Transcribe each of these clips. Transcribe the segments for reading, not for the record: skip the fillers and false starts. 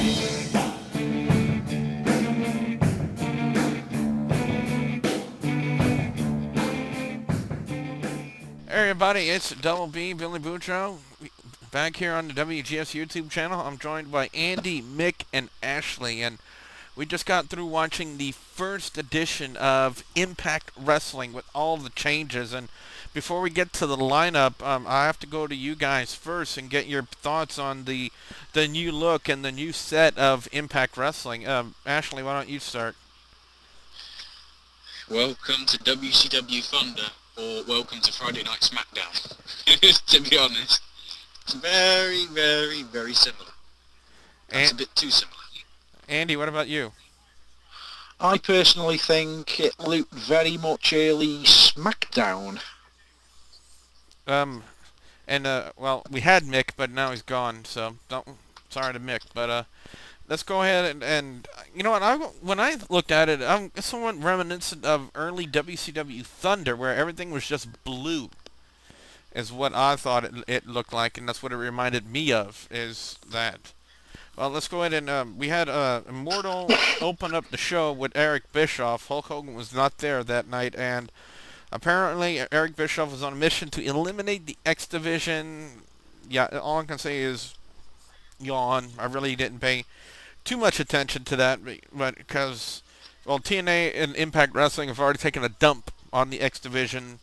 Hey everybody, it's Double B, Billy Boudreaux, back here on the WGS YouTube channel. I'm joined by Andy, Mick, and Ashley, and we just got through watching the first edition of Impact Wrestling with all the changes. And before we get to the lineup, I have to go to you guys first and get your thoughts on the new look and the new set of Impact Wrestling. Ashley, why don't you start? Welcome to WCW Thunder, or welcome to Friday Night SmackDown. To be honest, it's very, very, very similar. It's a bit too similar. Andy, what about you? I personally think it looked very much early SmackDown. Well, we had Mick, but now he's gone, so sorry to Mick, but let's go ahead and you know what? When I looked at it, it's somewhat reminiscent of early WCW Thunder, where everything was just blue, is what I thought it looked like, and that's what it reminded me of. Is that? Well, let's go ahead and we had Immortal open up the show with Eric Bischoff. Hulk Hogan was not there that night, and apparently Eric Bischoff was on a mission to eliminate the X Division. Yeah, all I can say is yawn. I really didn't pay too much attention to that, but because, well, TNA and Impact Wrestling have already taken a dump on the X Division,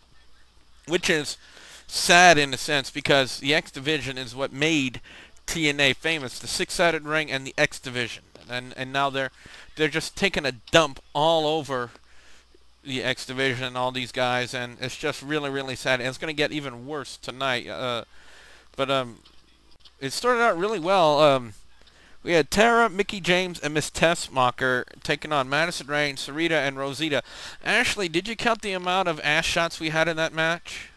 which is sad in a sense, because the X Division is what made TNA famous, the six-sided ring and the X Division, and now they're just taking a dump all over the X Division, all these guys, and it's just really, really sad, and it's going to get even worse tonight. But it started out really well. We had Tara, Mickie James, and Miss Tessmacher taking on Madison Rayne, Sarita, and Rosita. Ashley, did you count the amount of ass shots we had in that match?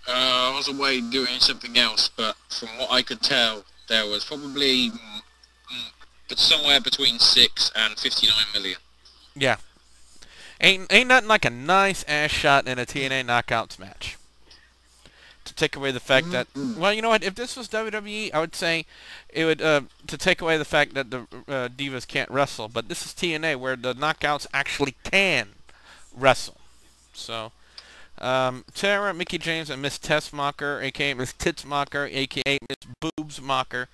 I was away doing something else, but from what I could tell, there was probably somewhere between 6 and 59 million. Yeah. Ain't nothing like a nice ass shot in a TNA Knockouts match. To take away the fact that, well, you know what, if this was WWE, I would say it would, to take away the fact that the Divas can't wrestle, but this is TNA, where the Knockouts actually can wrestle. So, Tara, Mickie James, and Miss Tessmacher, a.k.a. Miss Titsmacher, a.k.a. Miss Boobsmacher,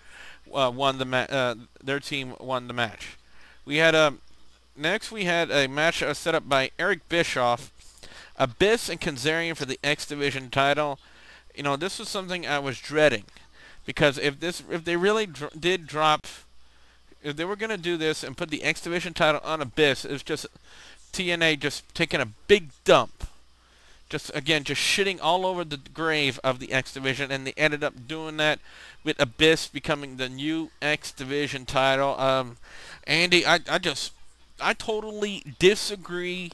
won the their team won the match. We had next we had a match set up by Eric Bischoff, Abyss, and Kazarian for the X Division title. You know, this was something I was dreading, because if they really did drop, if they were gonna do this and put the X Division title on Abyss, it's just TNA just taking a big dump. Just shitting all over the grave of the X Division, and they ended up doing that with Abyss becoming the new X Division title. Andy, I totally disagree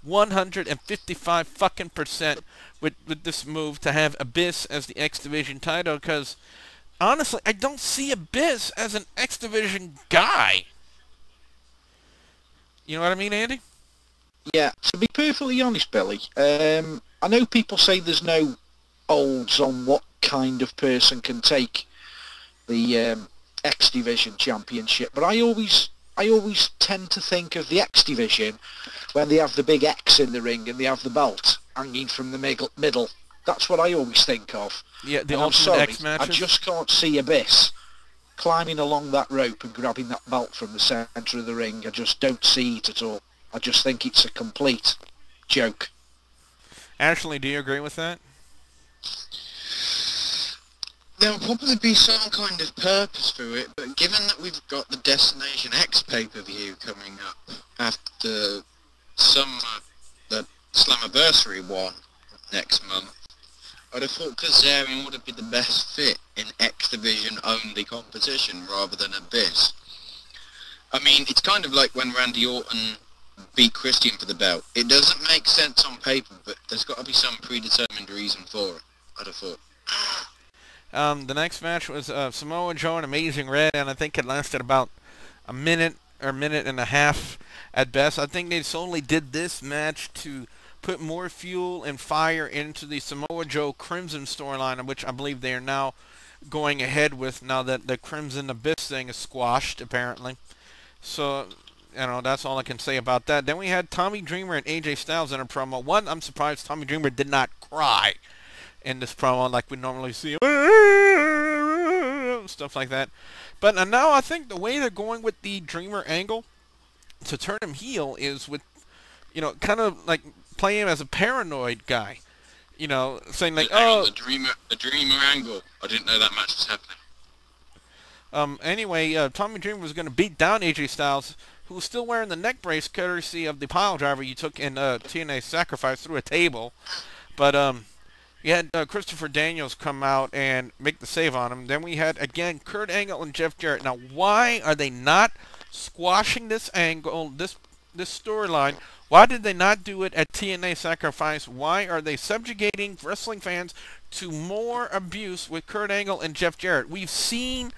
155 fucking % with this move to have Abyss as the X Division title, because honestly, I don't see Abyss as an X Division guy. You know what I mean, Andy? Yeah, to be perfectly honest, Billy, I know people say there's no olds on what kind of person can take the X Division Championship, but I always tend to think of the X Division when they have the big X in the ring and they have the belt hanging from the middle. That's what I always think of. Yeah, the Ultimate X matches. I just can't see Abyss climbing along that rope and grabbing that belt from the centre of the ring. I just don't see it at all. I just think it's a complete joke. Ashley, do you agree with that? There'll probably be some kind of purpose for it, but given that we've got the Destination X pay-per-view coming up after the Slammiversary one next month, I'd have thought Kazarian would have been the best fit in X Division only competition rather than Abyss. I mean, it's kind of like when Randy Orton beat Christian for the belt. It doesn't make sense on paper, but there's got to be some predetermined reason for it, I'd have thought. The next match was Samoa Joe and Amazing Red, and I think it lasted about a minute or a minute and a half at best. I think they solely did this match to put more fuel and fire into the Samoa Joe Crimson storyline, which I believe they are now going ahead with now that the Crimson Abyss thing is squashed, apparently. So, that's all I can say about that. Then we had Tommy Dreamer and AJ Styles in a promo. One, I'm surprised Tommy Dreamer did not cry in this promo like we normally see. Stuff like that. But now I think the way they're going with the Dreamer angle to turn him heel is with, kind of like playing him as a paranoid guy. Saying like, the Dreamer angle. I didn't know that match was happening. Anyway, Tommy Dreamer was going to beat down AJ Styles, who was still wearing the neck brace courtesy of the pile driver you took in TNA Sacrifice through a table. But you had Christopher Daniels come out and make the save on him. Then we had, again, Kurt Angle and Jeff Jarrett. Now, why are they not squashing this angle, this storyline? Why did they not do it at TNA Sacrifice? Why are they subjugating wrestling fans to more abuse with Kurt Angle and Jeff Jarrett? We've seen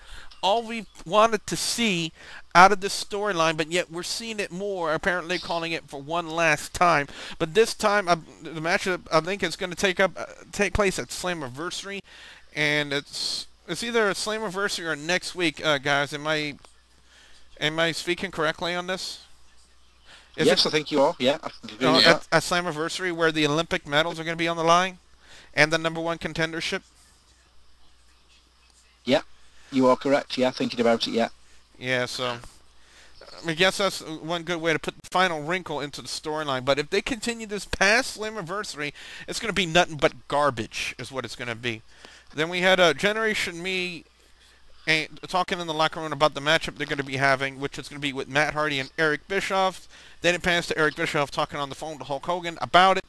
all we wanted to see out of this storyline, but yet we're seeing it more, apparently calling it for one last time. But this time, the match, I think, is going to take place at Slammiversary, and it's either a Slammiversary or next week, guys. Am I speaking correctly on this? Yes, I think you are. Yeah, I can agree with that. At Slammiversary, where the Olympic medals are going to be on the line, and the #1 contendership. Yeah, you are correct. Yeah, thinking about it. Yeah. Yeah, so I guess that's one good way to put the final wrinkle into the storyline. But if they continue this past Slammiversary, it's going to be nothing but garbage, is what it's going to be. Then we had Generation Me talking in the locker room about the matchup they're going to be having, which is going to be with Matt Hardy and Eric Bischoff. Then it passed to Eric Bischoff talking on the phone to Hulk Hogan about it.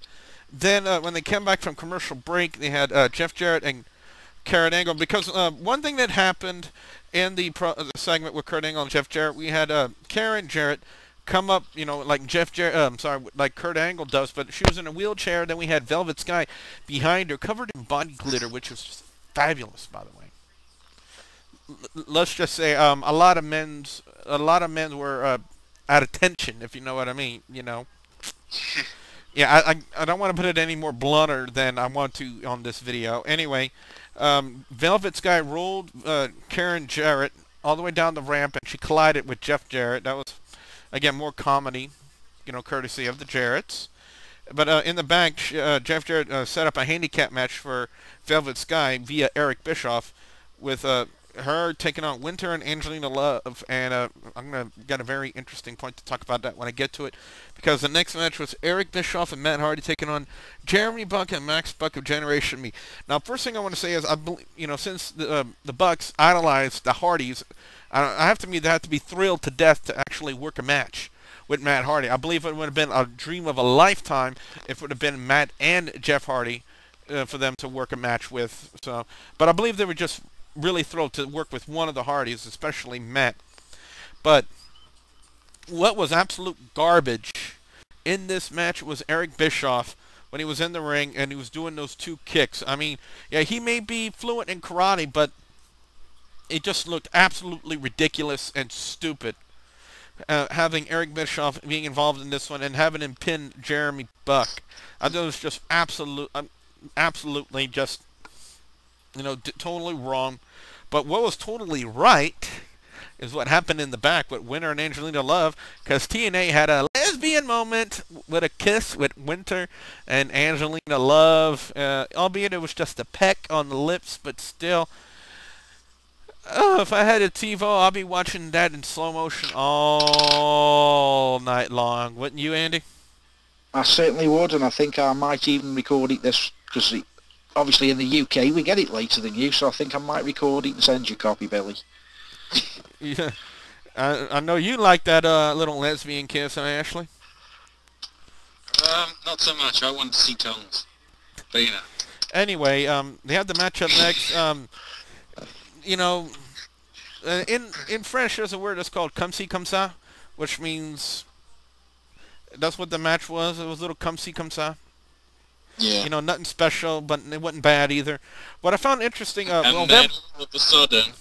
Then when they came back from commercial break, they had Jeff Jarrett and Kurt Angle. Because one thing that happened in the segment with Kurt Angle and Jeff Jarrett, we had Karen Jarrett come up, like like Kurt Angle does, but she was in a wheelchair. Then we had Velvet Sky behind her, covered in body glitter, which was fabulous, by the way. Let's just say a lot of men were out of tension, if you know what I mean. Yeah, I don't want to put it any more blunter than I want to on this video. Anyway, Velvet Sky rolled Karen Jarrett all the way down the ramp, and she collided with Jeff Jarrett. That was, again, more comedy, courtesy of the Jarretts. But in the back, Jeff Jarrett set up a handicap match for Velvet Sky via Eric Bischoff, with her taking on Winter and Angelina Love, and I'm got a very interesting point to talk about that when I get to it, because the next match was Eric Bischoff and Matt Hardy taking on Jeremy Buck and Max Buck of Generation Me. Now, first thing I want to say is, I believe, since the Bucks idolized the Hardys, I have to admit they have to be thrilled to death to actually work a match with Matt Hardy. I believe it would have been a dream of a lifetime if it would have been Matt and Jeff Hardy for them to work a match with. So, but I believe they were just really thrilled to work with one of the Hardys, especially Matt. But what was absolute garbage in this match was Eric Bischoff when he was in the ring and he was doing those 2 kicks. I mean, yeah, he may be fluent in karate, but it just looked absolutely ridiculous and stupid. Having Eric Bischoff being involved in this one and having him pin Jeremy Buck, I thought it was just absolutely just, totally wrong. But what was totally right is what happened in the back with Winter and Angelina Love, because TNA had a lesbian moment with a kiss with Winter and Angelina Love, albeit it was just a peck on the lips, but still. Oh, if I had a TiVo, I'd be watching that in slow motion all night long. Wouldn't you, Andy? I certainly would, and I think I might even record it because obviously in the UK we get it later than you, so I think I might record it and send you a copy, Billy. Yeah, I know you like that little lesbian kiss, huh, Ashley? Not so much. I want to see tongues. But Anyway, they have the matchup next. In French there's a word that's called comme ci comme ça, which means that's what the match was. It was a little comme ci comme ça. Yeah. Nothing special, but it wasn't bad either. What I found interesting, and then all of a sudden,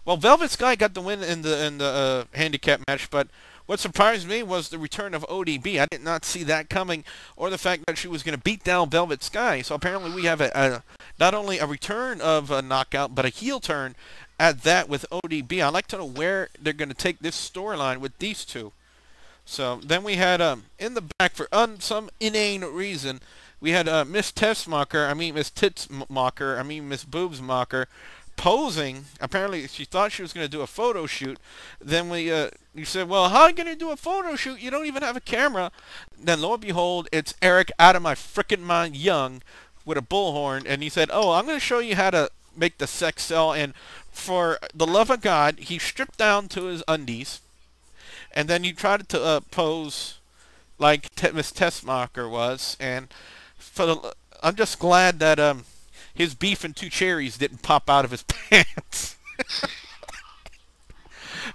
Velvet Sky got the win in the handicap match, but What surprised me was the return of ODB. I did not see that coming, or the fact that she was going to beat down Velvet Sky. So apparently we have not only a return of a knockout, but a heel turn at that with ODB. I'd like to know where they're going to take this storyline with these two. So then we had in the back, for some inane reason, we had Miss Titsmocker, Miss Boobsmocker, posing. Apparently she thought she was going to do a photo shoot. Then you said, well, how are you going to do a photo shoot? You don't even have a camera. Then lo and behold, it's Eric out of my frickin' mind Young with a bullhorn, and he said, oh, I'm going to show you how to make the sex sell. And for the love of God, he stripped down to his undies, and then he tried to pose like Miss Tessmacher was. And I'm just glad that his beef and two cherries didn't pop out of his pants.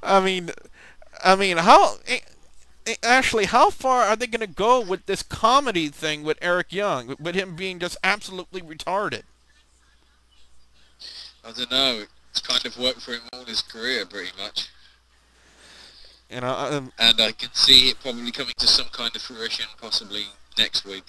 I mean, Ashley, how far are they going to go with this comedy thing with Eric Young, with him being just absolutely retarded? I don't know. It's kind of worked for him all his career, pretty much. You know, and I can see it probably coming to some kind of fruition, possibly next week.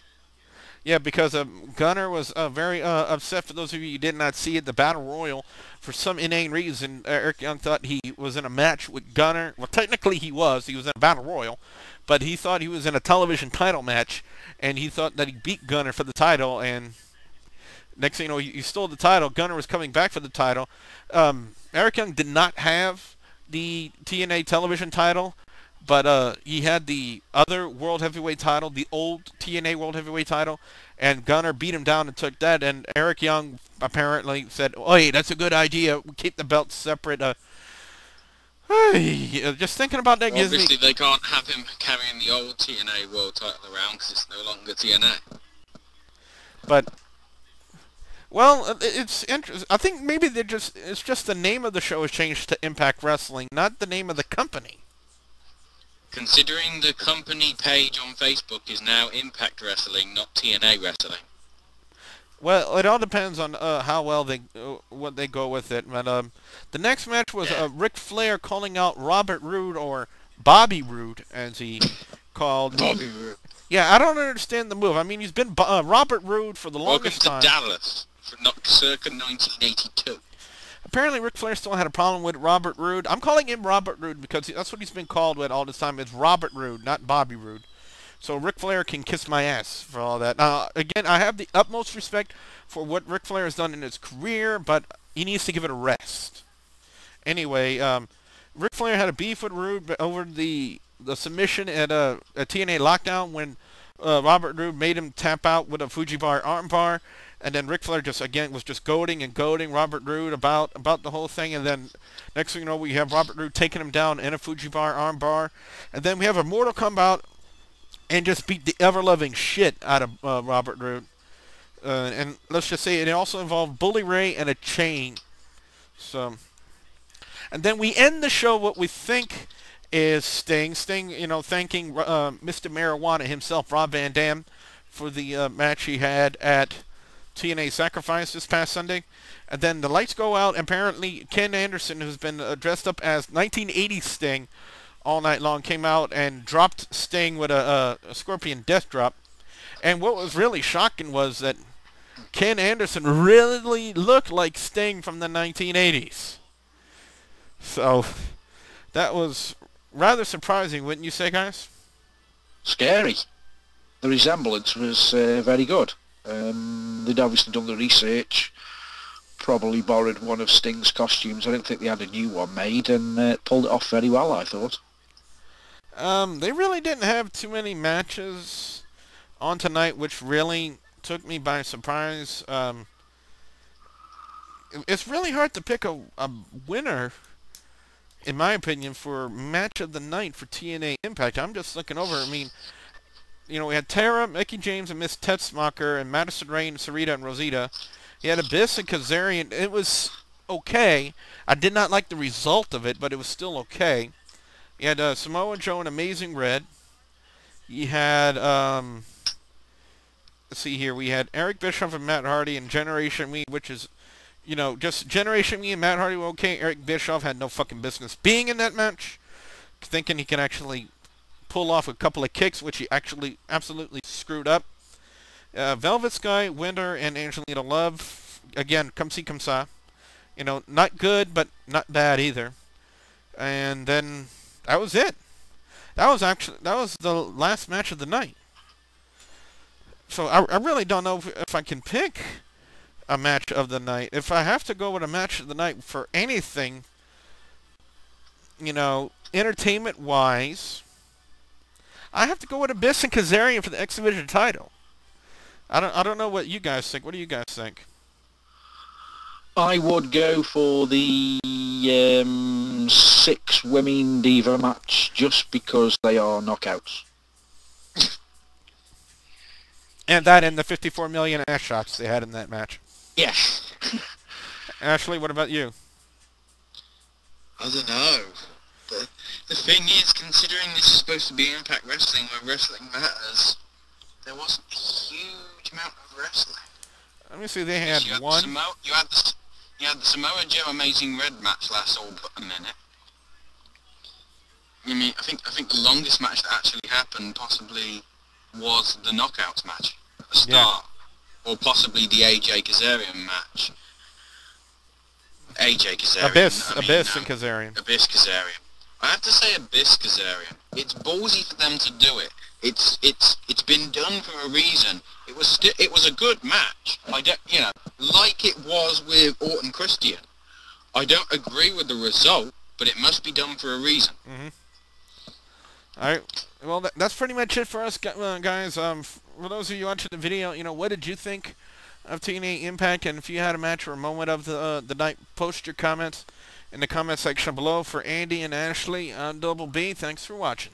Yeah, because Gunner was very upset. For those of you who did not see it, the Battle Royal, for some inane reason, Eric Young thought he was in a match with Gunner. Well, technically he was. He was in a Battle Royal, but he thought he was in a television title match, and he thought that he beat Gunner for the title, and next thing you know, he stole the title. Gunner was coming back for the title. Eric Young did not have the TNA television title, but he had the other World Heavyweight title, the old TNA World Heavyweight title, and Gunner beat him down and took that, and Eric Young apparently said, oh, hey, that's a good idea. We keep the belts separate. Just thinking about that gives me... Obviously, they can't have him carrying the old TNA World title around because it's no longer TNA. But... well, it's interesting. I think maybe it's just the name of the show has changed to Impact Wrestling, not the name of the company. Considering the company page on Facebook is now Impact Wrestling, not TNA Wrestling. Well, it all depends on how well what they go with it. But the next match was Ric Flair calling out Robert Roode, or Bobby Roode, as he called. Bobby Roode. Yeah, I don't understand the move. I mean, he's been Robert Roode for the longest time. Welcome to Dallas, for circa 1982. Apparently, Ric Flair still had a problem with Robert Roode. I'm calling him Robert Roode because that's what he's been called with all this time. It's Robert Roode, not Bobby Roode. So Ric Flair can kiss my ass for all that. Again, I have the utmost respect for what Ric Flair has done in his career, but he needs to give it a rest. Anyway, Ric Flair had a beef with Roode over the submission at a TNA Lockdown when Robert Roode made him tap out with a Fujibar armbar. And then Ric Flair was just goading Robert Roode about the whole thing. And then next thing you know, we have Robert Roode taking him down in a Fujibar armbar. And then we have a Mortal Kombat and just beat the ever-loving shit out of Robert Roode. And let's just say it also involved Bully Ray and a chain. So, and then we end the show what we think is Sting. Sting, thanking Mr. Marijuana himself, Rob Van Dam, for the match he had at TNA Sacrifice this past Sunday. And then the lights go out. Apparently, Ken Anderson, who's been dressed up as 1980 Sting all night long, came out and dropped Sting with a Scorpion Death Drop. And what was really shocking was that Ken Anderson really looked like Sting from the 1980s. So, that was rather surprising, wouldn't you say, guys? Scary. The resemblance was very good. They'd obviously done the research, probably borrowed one of Sting's costumes. I don't think they had a new one made, and pulled it off very well, I thought. They really didn't have too many matches on tonight, which really took me by surprise. It's really hard to pick a winner, in my opinion, for match of the night for TNA Impact. I'm just looking over. I mean, we had Tara, Mickie James, and Miss Tetsmacher, and Madison Rayne, Sarita, and Rosita. You had Abyss and Kazarian. It was okay. I did not like the result of it, but it was still okay. You had Samoa Joe and Amazing Red. You had, let's see here, we had Eric Bischoff and Matt Hardy and Generation Me, which is, just Generation Me and Matt Hardy were okay. Eric Bischoff had no fucking business being in that match, thinking he can actually pull off a couple of kicks, which he actually absolutely screwed up. Velvet Sky, Winder, and Angelina Love, again, come see, come saw. You know, not good, but not bad either. And then that was it. That was the last match of the night. So I really don't know if I can pick a match of the night. If I have to go with a match of the night for anything, you know, entertainment-wise, I have to go with Abyss and Kazarian for the X Division title. I don't know what you guys think. What do you guys think? I would go for the 6 women diva match just because they are knockouts. And that and the 54 million ass shots they had in that match. Yes. Ashley, what about you? I don't know. The thing is, considering this is supposed to be Impact Wrestling, where wrestling matters, there wasn't a huge amount of wrestling. Let me see, they had one. You had the Samoa Joe Amazing Red match last all but a minute. I mean, I think the longest match that actually happened possibly was the Knockouts match at the start. Yeah. Or possibly the AJ Kazarian match. AJ Kazarian. Abyss and Kazarian. Abyss Kazarian. I have to say Abyss Kazarian. It's ballsy for them to do it. It's been done for a reason. It was a good match. I don't, you know, like it was with Orton Christian. I don't agree with the result, but it must be done for a reason. Alright, well, that's pretty much it for us, guys. For those of you watching the video, you know, what did you think of TNA Impact? And if you had a match or a moment of the night, post your comments in the comment section below. For Andy and Ashley, I'm Double B. Thanks for watching.